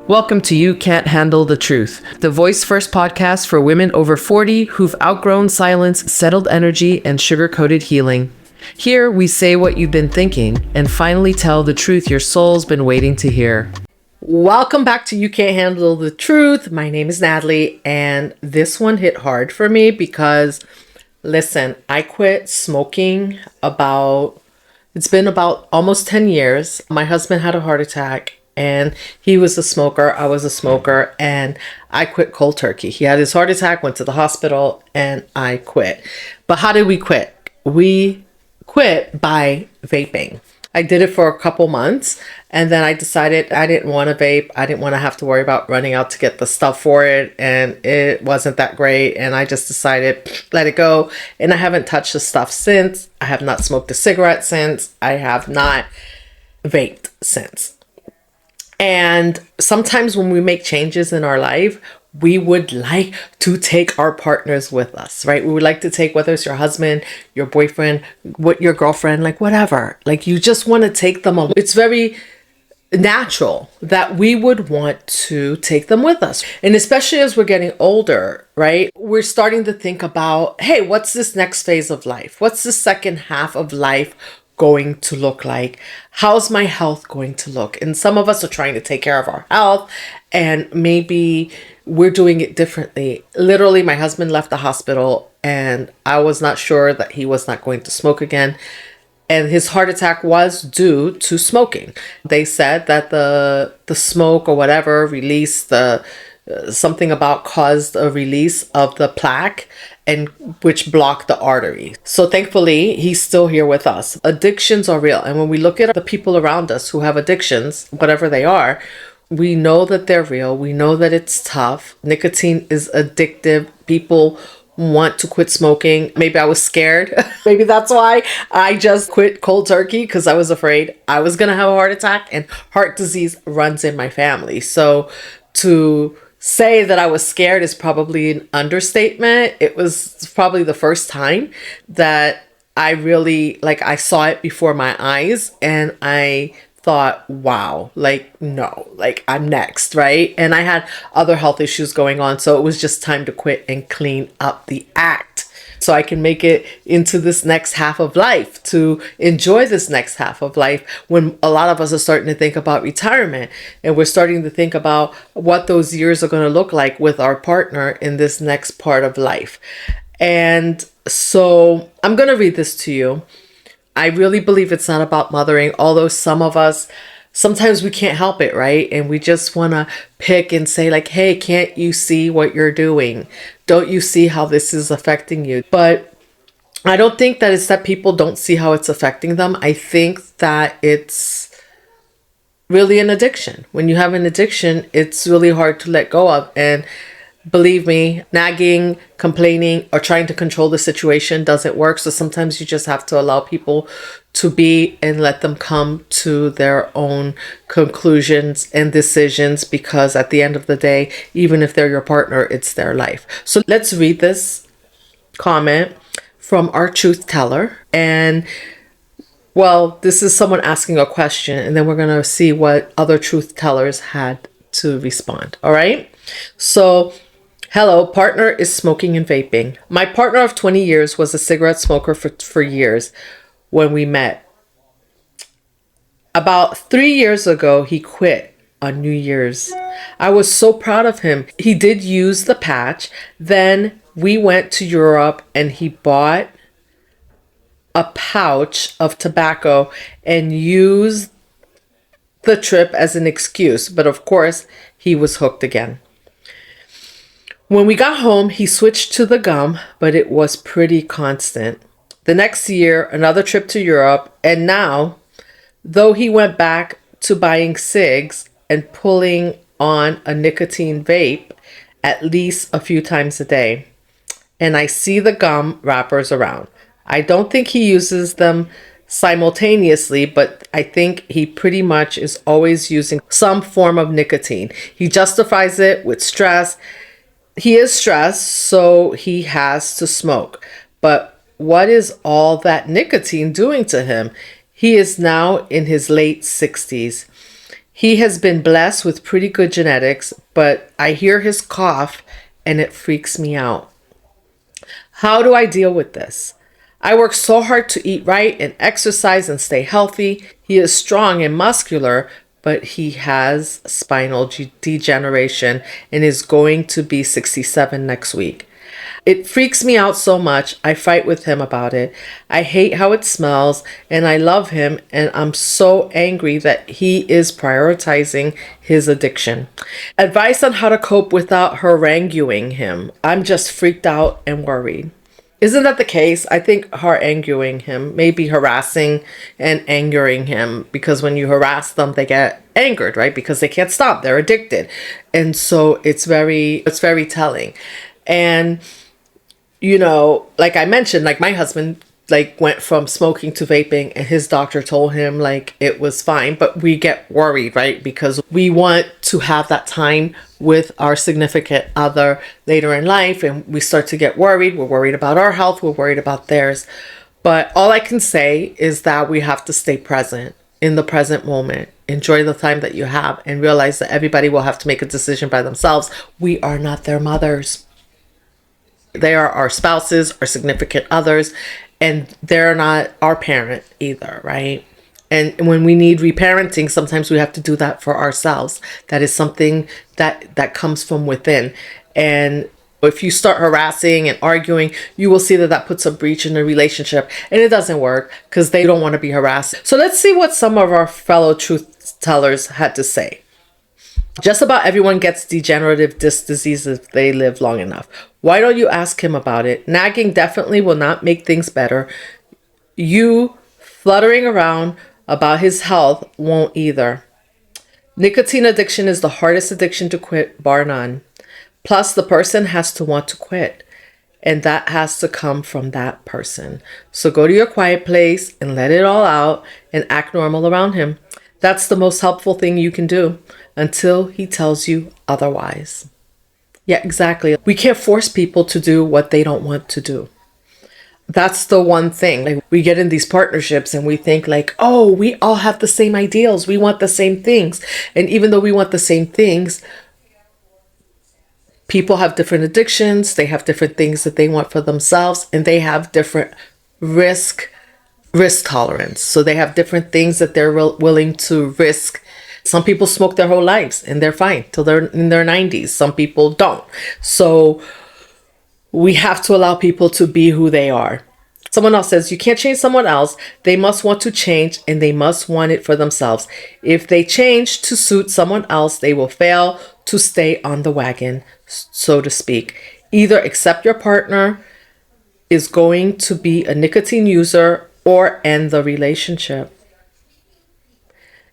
Welcome to You Can't Handle the Truth, the Voice First podcast for women over 40 who've outgrown silence, settled energy, and sugar-coated healing. Here, we say what you've been thinking and finally tell the truth your soul's been waiting to hear. Welcome back to You Can't Handle the Truth. My name is Natalie, and this one hit hard for me because, listen, I quit smoking it's been about almost 10 years. My husband had a heart attack. And he was a smoker, I was a smoker, and I quit cold turkey. He had his heart attack, went to the hospital, and I quit. But how did we quit? We quit by vaping. I did it for a couple months, and then I decided I didn't want to vape. I didn't want to have to worry about running out to get the stuff for it, and it wasn't that great. And I just decided, let it go. And I haven't touched the stuff since. I have not smoked a cigarette since. I have not vaped since. And sometimes when we make changes in our life, we would like to take our partners with us, right? We would like to take, whether it's your husband, your boyfriend, your girlfriend, like whatever. Like you just want to take them along. It's very natural that we would want to take them with us. And especially as we're getting older, right? We're starting to think about, hey, what's this next phase of life? What's the second half of life going to look like? How's my health going to look? And some of us are trying to take care of our health, and maybe we're doing it differently. Literally, my husband left the hospital and I was not sure that he was not going to smoke again. And his heart attack was due to smoking. They said that the smoke or whatever released something about caused a release of the plaque, and which blocked the artery. So thankfully, he's still here with us. Addictions are real. And when we look at the people around us who have addictions, whatever they are, we know that they're real. We know that it's tough. Nicotine is addictive. People want to quit smoking. Maybe I was scared. Maybe that's why I just quit cold turkey, because I was afraid I was going to have a heart attack, and heart disease runs in my family. So to say that I was scared is probably an understatement. It was probably the first time that I really, I saw it before my eyes, and I thought, wow, no, I'm next, right? And I had other health issues going on, so it was just time to quit and clean up the act so I can make it into this next half of life, to enjoy this next half of life, when a lot of us are starting to think about retirement, and we're starting to think about what those years are going to look like with our partner in this next part of life. And so I'm going to read this to you. I really believe it's not about mothering, although some of us, sometimes we can't help it, right? And we just want to pick and say hey, can't you see what you're doing? Don't you see how this is affecting you? But I don't think that it's that people don't see how it's affecting them. I think that it's really an addiction. When you have an addiction, it's really hard to let go of. And believe me, nagging, complaining, or trying to control the situation doesn't work. So sometimes you just have to allow people to be and let them come to their own conclusions and decisions, because at the end of the day, even if they're your partner, it's their life. So let's read this comment from our truth teller. And well, this is someone asking a question, and then we're going to see what other truth tellers had to respond. All right. So, hello, partner is smoking and vaping. My partner of 20 years was a cigarette smoker for years when we met. About 3 years ago, he quit on New Year's. I was so proud of him. He did use the patch. Then we went to Europe and he bought a pouch of tobacco and used the trip as an excuse. But of course, he was hooked again. When we got home, he switched to the gum, but it was pretty constant. The next year, another trip to Europe, and now, though he went back to buying cigs and pulling on a nicotine vape at least a few times a day, and I see the gum wrappers around. I don't think he uses them simultaneously, but I think he pretty much is always using some form of nicotine. He justifies it with stress. He is stressed, so he has to smoke. But what is all that nicotine doing to him? He is now in his late 60s. He has been blessed with pretty good genetics, but I hear his cough and it freaks me out. How do I deal with this? I work so hard to eat right and exercise and stay healthy. He is strong and muscular, but he has spinal degeneration and is going to be 67 next week. It freaks me out so much. I fight with him about it. I hate how it smells and I love him, and I'm so angry that he is prioritizing his addiction. Advice on how to cope without haranguing him. I'm just freaked out and worried. Isn't that the case? I think haranguing him, maybe harassing and angering him, because when you harass them, they get angered, right? Because they can't stop. They're addicted. And so it's very telling. And like I mentioned, like my husband like went from smoking to vaping, and his doctor told him like it was fine, but we get worried, right? Because we want to have that time with our significant other later in life, and we start to get worried. We're worried about our health, we're worried about theirs. But all I can say is that we have to stay present in the present moment. Enjoy the time that you have and realize that everybody will have to make a decision by themselves. We are not their mothers. They are our spouses, our significant others, and they're not our parent either, right? And when we need reparenting, sometimes we have to do that for ourselves. That is something that comes from within. And if you start harassing and arguing, you will see that that puts a breach in the relationship, and it doesn't work because they don't want to be harassed. So let's see what some of our fellow truth tellers had to say. Just about everyone gets degenerative disc disease if they live long enough. Why don't you ask him about it? Nagging definitely will not make things better. You fluttering around about his health won't either. Nicotine addiction is the hardest addiction to quit, bar none. Plus, the person has to want to quit, and that has to come from that person. So go to your quiet place and let it all out and act normal around him. That's the most helpful thing you can do until he tells you otherwise. Yeah, exactly. We can't force people to do what they don't want to do. That's the one thing. Like, we get in these partnerships and we think like, oh, we all have the same ideals. We want the same things. And even though we want the same things, people have different addictions. They have different things that they want for themselves, and they have different risk tolerance. So they have different things that they're willing to risk. Some people smoke their whole lives and they're fine till they're in their 90s. Some people don't. So we have to allow people to be who they are. Someone else says, you can't change someone else. They must want to change, and they must want it for themselves. If they change to suit someone else, they will fail to stay on the wagon, so to speak. Either accept your partner is going to be a nicotine user or end the relationship.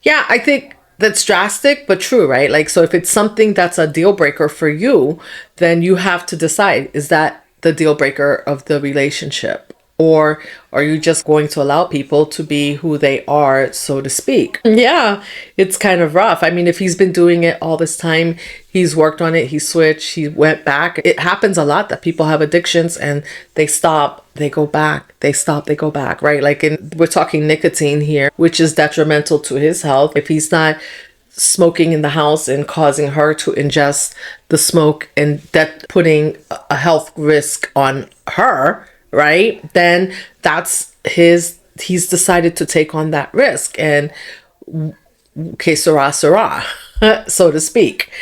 Yeah, I think that's drastic, but true, right? Like, so if it's something that's a deal breaker for you, then you have to decide, is that the deal breaker of the relationship? Or are you just going to allow people to be who they are, so to speak? Yeah, it's kind of rough. I mean, if he's been doing it all this time, he's worked on it, he switched, he went back. It happens a lot that people have addictions and they stop, they go back, they stop, they go back, right? Like, we're talking nicotine here, which is detrimental to his health. If he's not smoking in the house and causing her to ingest the smoke and that putting a health risk on her, right? Then he's decided to take on that risk, and que sera, sera, so to speak.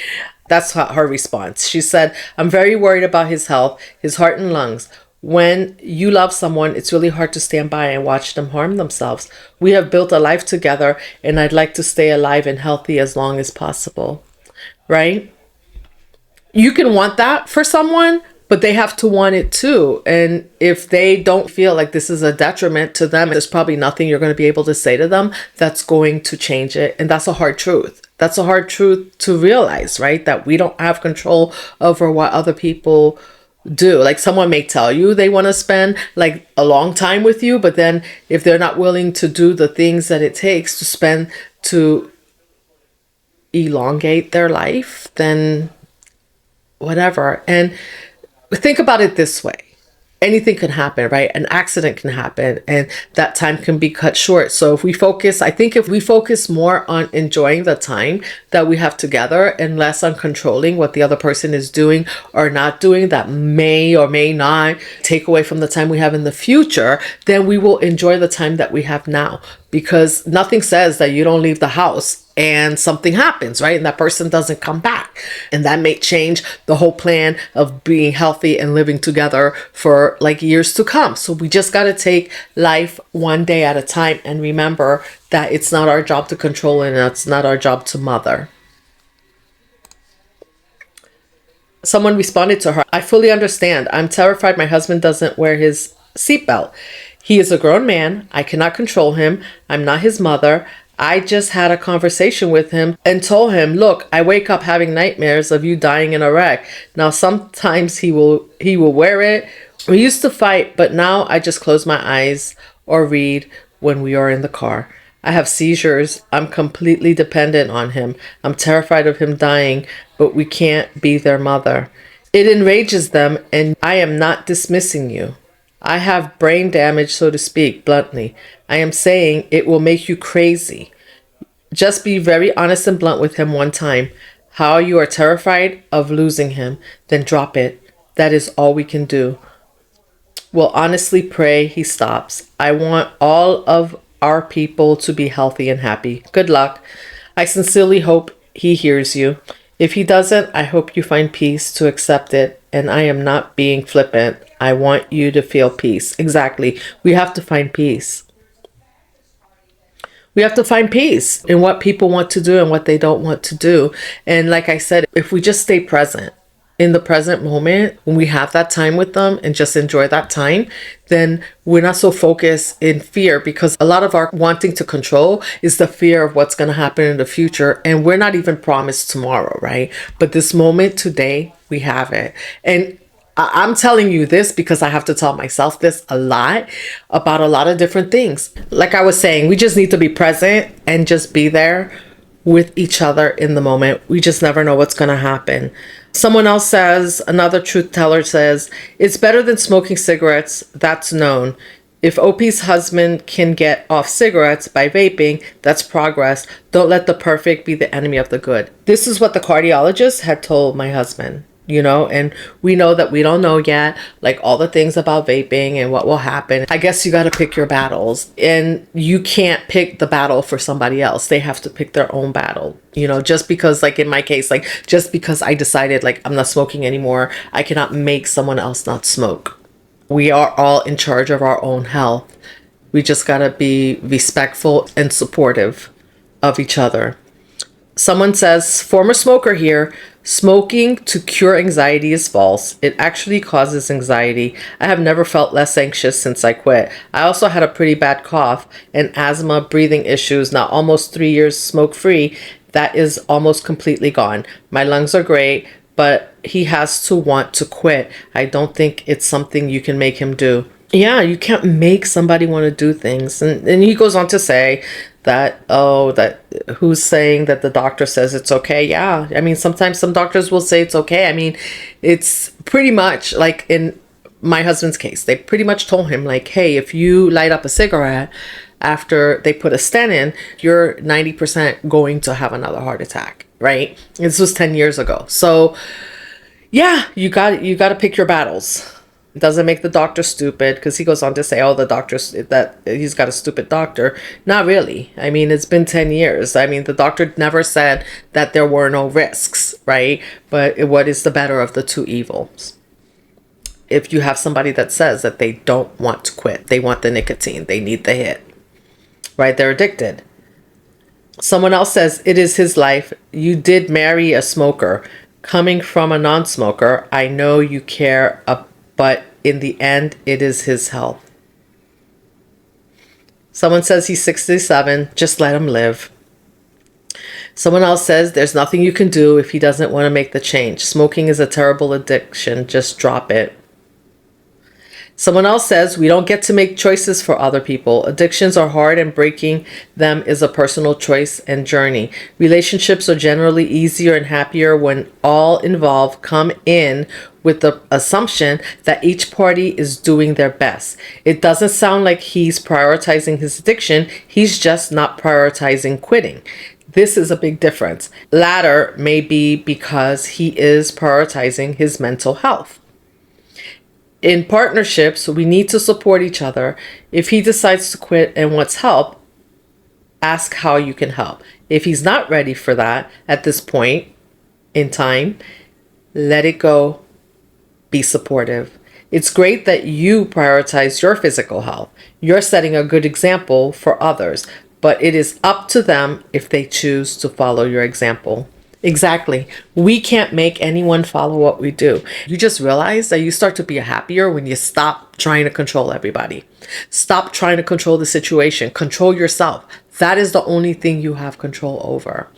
That's her response. She said, I'm very worried about his health, his heart and lungs. When you love someone, it's really hard to stand by and watch them harm themselves. We have built a life together, and I'd like to stay alive and healthy as long as possible, right? You can want that for someone, but they have to want it too. And if they don't feel like this is a detriment to them, there's probably nothing you're going to be able to say to them that's going to change it. And that's a hard truth. That's a hard truth to realize, right? That we don't have control over what other people do. Like, someone may tell you they want to spend like a long time with you, but then if they're not willing to do the things that it takes to elongate their life, then whatever. And think about it this way. anything can happen, right? An accident can happen and that time can be cut short. So I think if we focus more on enjoying the time that we have together and less on controlling what the other person is doing or not doing, that may or may not take away from the time we have in the future, then we will enjoy the time that we have now, because nothing says that you don't leave the house and something happens, right? And that person doesn't come back. And that may change the whole plan of being healthy and living together for like years to come. So we just got to take life one day at a time and remember that it's not our job to control and it's not our job to mother. Someone responded to her, I fully understand. I'm terrified my husband doesn't wear his seatbelt. He is a grown man. I cannot control him. I'm not his mother. I just had a conversation with him and told him, look, I wake up having nightmares of you dying in a wreck. Now, sometimes he will wear it. We used to fight, but now I just close my eyes or read when we are in the car. I have seizures. I'm completely dependent on him. I'm terrified of him dying, but we can't be their mother. It enrages them, and I am not dismissing you. I have brain damage, so to speak, bluntly. I am saying it will make you crazy. Just be very honest and blunt with him one time. How you are terrified of losing him, then drop it. That is all we can do. We'll honestly pray he stops. I want all of our people to be healthy and happy. Good luck. I sincerely hope he hears you. If he doesn't, I hope you find peace to accept it. And I am not being flippant. I want you to feel peace. Exactly. We have to find peace. We have to find peace in what people want to do and what they don't want to do. And like I said, if we just stay present in the present moment, when we have that time with them and just enjoy that time, then we're not so focused in fear, because a lot of our wanting to control is the fear of what's going to happen in the future. And we're not even promised tomorrow, right? But this moment today, we have it. And I'm telling you this because I have to tell myself this a lot about a lot of different things. Like I was saying, we just need to be present and just be there with each other in the moment. We just never know what's going to happen. Someone else says, another truth teller says, it's better than smoking cigarettes. That's known. If OP's husband can get off cigarettes by vaping, that's progress. Don't let the perfect be the enemy of the good. This is what the cardiologist had told my husband. And we know that we don't know yet, like all the things about vaping and what will happen. I guess you got to pick your battles, and you can't pick the battle for somebody else. They have to pick their own battle, just because, like in my case, like just because I decided like I'm not smoking anymore, I cannot make someone else not smoke. We are all in charge of our own health. We just got to be respectful and supportive of each other. Someone says, former smoker here, smoking to cure anxiety is false. It actually causes anxiety. I have never felt less anxious since I quit. I also had a pretty bad cough and asthma, breathing issues. Now almost 3 years smoke free. That is almost completely gone. My lungs are great, but he has to want to quit. I don't think it's something you can make him do. Yeah, you can't make somebody want to do things. And he goes on to say that, who's saying that the doctor says it's okay? Yeah, I mean, sometimes some doctors will say it's okay. I mean, it's pretty much like in my husband's case, they pretty much told him like, hey, if you light up a cigarette after they put a stent in, you're 90% going to have another heart attack, right? This was 10 years ago. So yeah, you got to pick your battles. It doesn't make the doctor stupid, because he goes on to say, the doctor's that he's got a stupid doctor. Not really. I mean, it's been 10 years. I mean, the doctor never said that there were no risks, right? But what is the better of the two evils? If you have somebody that says that they don't want to quit, they want the nicotine, they need the hit, right? They're addicted. Someone else says, it is his life. You did marry a smoker. Coming from a non-smoker, I know you care but in the end, it is his health. Someone says he's 67. Just let him live. Someone else says there's nothing you can do if he doesn't want to make the change. Smoking is a terrible addiction. Just drop it. Someone else says, we don't get to make choices for other people. Addictions are hard and breaking them is a personal choice and journey. Relationships are generally easier and happier when all involved come in with the assumption that each party is doing their best. It doesn't sound like he's prioritizing his addiction. He's just not prioritizing quitting. This is a big difference. Latter may be because he is prioritizing his mental health. In partnerships, we need to support each other. If he decides to quit and wants help, ask how you can help. If he's not ready for that at this point in time, let it go. Be supportive. It's great that you prioritize your physical health. You're setting a good example for others, but it is up to them if they choose to follow your example. Exactly. We can't make anyone follow what we do. You just realize that you start to be happier when you stop trying to control everybody. Stop trying to control the situation. Control yourself. That is the only thing you have control over.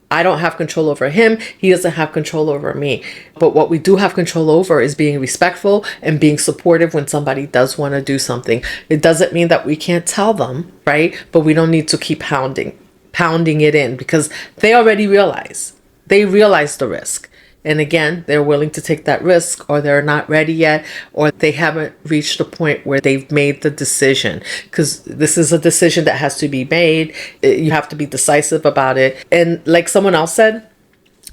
I don't have control over him. He doesn't have control over me. But what we do have control over is being respectful and being supportive when somebody does want to do something. It doesn't mean that we can't tell them, right? But we don't need to keep pounding it in because they already realize. They realize the risk. And again, they're willing to take that risk, or they're not ready yet, or they haven't reached a point where they've made the decision. Because this is a decision that has to be made. You have to be decisive about it. And like someone else said,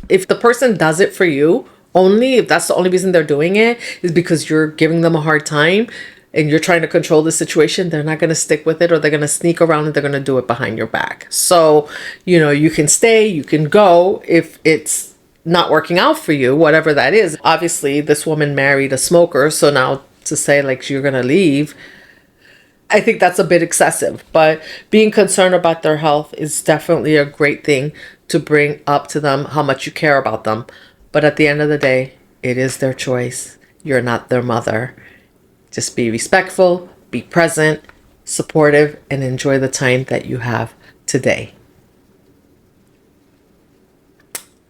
if the person does it for you, only if that's the only reason they're doing it is because you're giving them a hard time and you're trying to control the situation, they're not going to stick with it, or they're going to sneak around and they're going to do it behind your back. So, you can stay, you can go if it's not working out for you, whatever that is. Obviously, this woman married a smoker. So now to say like you're going to leave, I think that's a bit excessive. But being concerned about their health is definitely a great thing to bring up to them, how much you care about them. But at the end of the day, it is their choice. You're not their mother. Just be respectful, be present, supportive, and enjoy the time that you have today.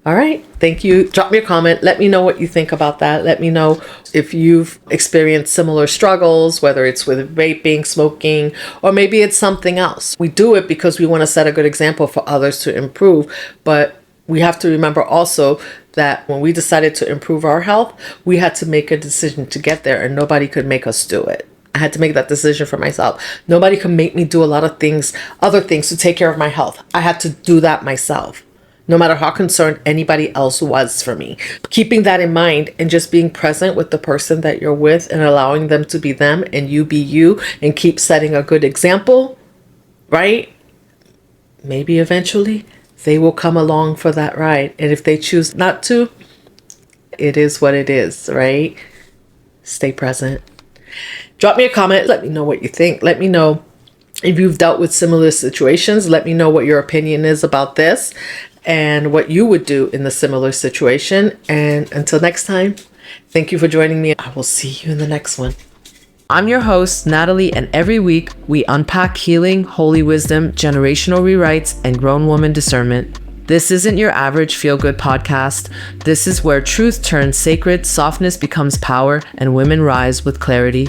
All right. Thank you. Drop me a comment. Let me know what you think about that. Let me know if you've experienced similar struggles, whether it's with vaping, smoking, or maybe it's something else. We do it because we want to set a good example for others to improve. But we have to remember also that when we decided to improve our health, we had to make a decision to get there, and nobody could make us do it. I had to make that decision for myself. Nobody could make me do a lot of things, other things to take care of my health. I had to do that myself, no matter how concerned anybody else was for me. Keeping that in mind and just being present with the person that you're with and allowing them to be them and you be you and keep setting a good example, right? Maybe eventually they will come along for that ride. And if they choose not to, it is what it is, right? Stay present. Drop me a comment. Let me know what you think. Let me know if you've dealt with similar situations. Let me know what your opinion is about this and what you would do in the similar situation. And until next time, thank you for joining me. I will see you in the next one. I'm your host, Natalie, and every week we unpack healing, holy wisdom, generational rewrites, and grown woman discernment. This isn't your average feel-good podcast. This is where truth turns sacred, softness becomes power, and women rise with clarity.